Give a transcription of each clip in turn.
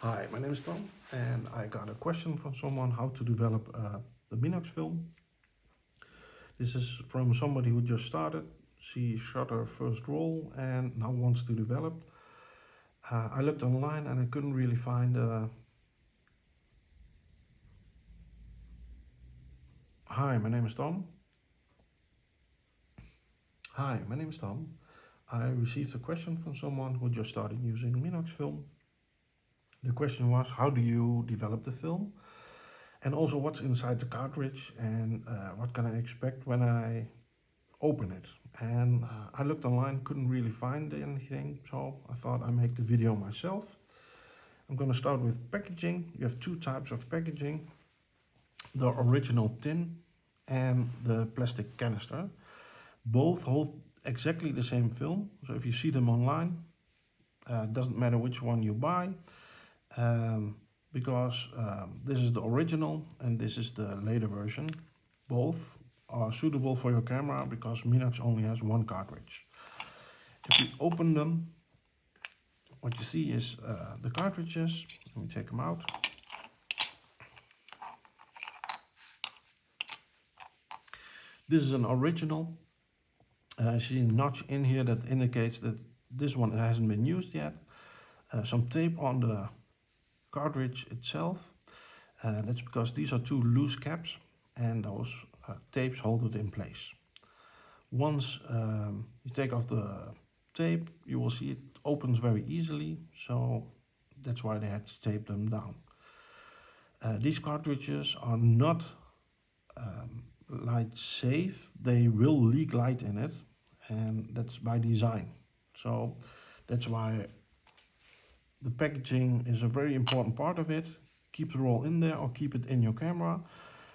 Hi, my name is Tom, and I got a question from someone how to develop the Minox film. This is from somebody who just started. She shot her first roll and now wants to develop. I looked online and I couldn't really find Hi, my name is Tom. Hi, my name is Tom. I received a question from someone who just started using Minox film. The question was, how do you develop the film? And also what's inside the cartridge and what can I expect when I open it. And I looked online, couldn't really find anything, so I thought I'd make the video myself. I'm going to start with packaging. You have two types of packaging: the original tin and the plastic canister. Both hold exactly the same film, so if you see them online, it doesn't matter which one you buy, because this is the original and this is the later version. Both are suitable for your camera because Minox only has one cartridge. If you open them, what you see is the cartridges. Let me take them out. This is an original. I see a notch in here that indicates that this one hasn't been used yet. Some tape on the cartridge itself. That's because these are two loose caps and those tapes hold it in place. Once you take off the tape, you will see it opens very easily, so that's why they had to tape them down. These cartridges are not light safe. They will leak light in it, and that's by design. So that's why the packaging is a very important part of it. Keep the roll in there or keep it in your camera.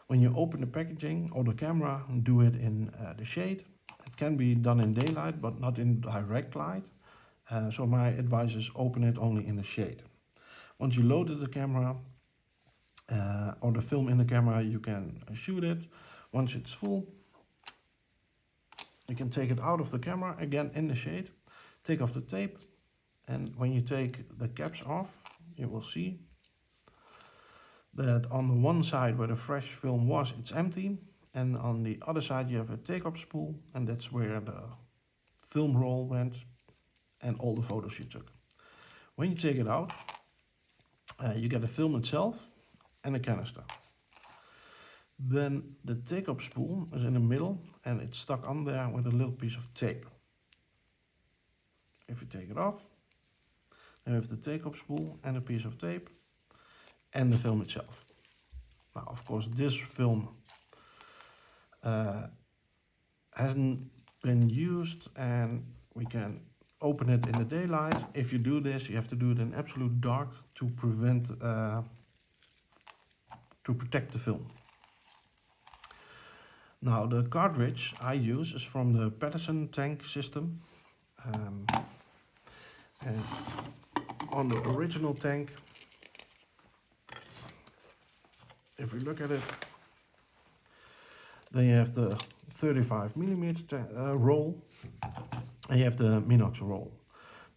When you open the packaging or the camera, do it in the shade. It can be done in daylight, but not in direct light. So my advice is open it only in the shade. Once you loaded the camera or the film in the camera, you can shoot it. Once it's full, you can take it out of the camera, again in the shade. Take off the tape, and when you take the caps off, you will see that on the one side where the fresh film was, it's empty, and on the other side you have a take-up spool, and that's where the film roll went and all the photos you took. When you take it out, you get the film itself and a canister. Then the take-up spool is in the middle and it's stuck on there with a little piece of tape. If you take it off, you have the take-up spool and a piece of tape and the film itself. Now, of course, this film hasn't been used and we can open it in the daylight. If you do this, you have to do it in absolute dark to protect the film. Now, the cartridge I use is from the Patterson tank system. And on the original tank, if we look at it, then you have the 35mm roll and you have the Minox roll.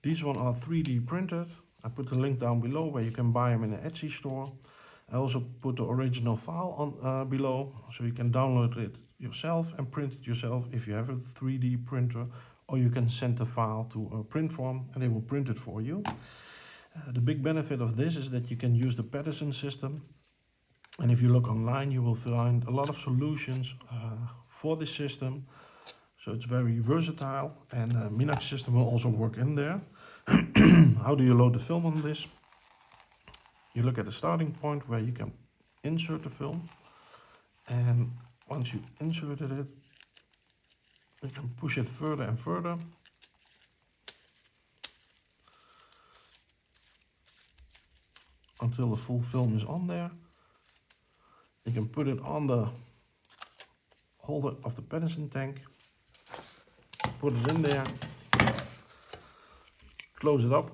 These ones are 3D printed. I put the link down below where you can buy them in an Etsy store. I also put the original file on below, so you can download it yourself and print it yourself if you have a 3D printer, or you can send the file to a print form and they will print it for you. The big benefit of this is that you can use the Patterson system, and if you look online you will find a lot of solutions for this system. So it's very versatile, and the Minox system will also work in there. How do you load the film on this? You look at the starting point where you can insert the film, and once you inserted it, you can push it further and further until the full film is on there. You can put it on the holder of the Patterson tank, put it in there, close it up,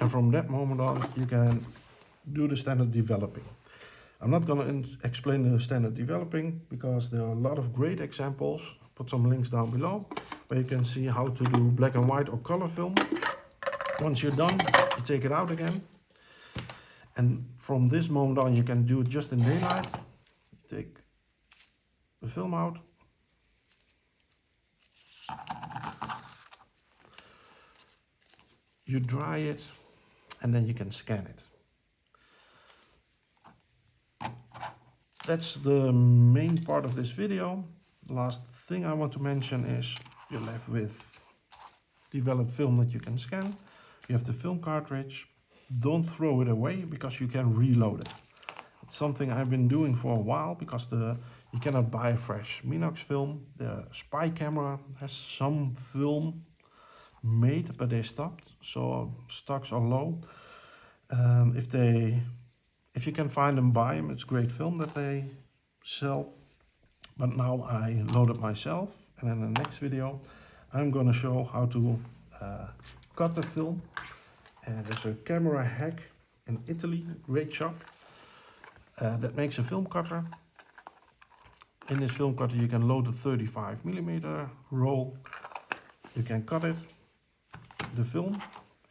and from that moment on you can do the standard developing. I'm not going to explain the standard developing because there are a lot of great examples. Put some links down below where you can see how to do black and white or color film. Once you're done, you take it out again. And from this moment on, you can do it just in daylight. Take the film out. You dry it, and then you can scan it. That's the main part of this video. The last thing I want to mention is you're left with developed film that you can scan. You have the film cartridge. Don't throw it away because you can reload it. It's something I've been doing for a while because you cannot buy a fresh Minox film. The spy camera has some film made, but they stopped, so stocks are low. If you can find them, buy them. It's great film that they sell. But now I load it myself, and in the next video I'm going to show how to cut the film. And there's a camera hack in Italy, great shop, that makes a film cutter. In this film cutter you can load a 35mm roll. You can cut it, the film,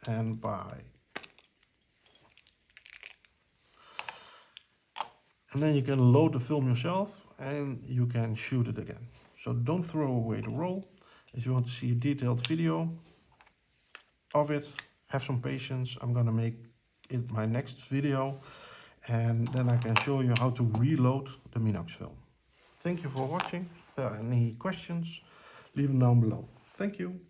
and then you can load the film yourself and you can shoot it again. So don't throw away the roll. If you want to see a detailed video of it, have some patience. I'm gonna make it my next video, and then I can show you how to reload the Minox film. Thank you for watching. If there are any questions, leave them down below. Thank you.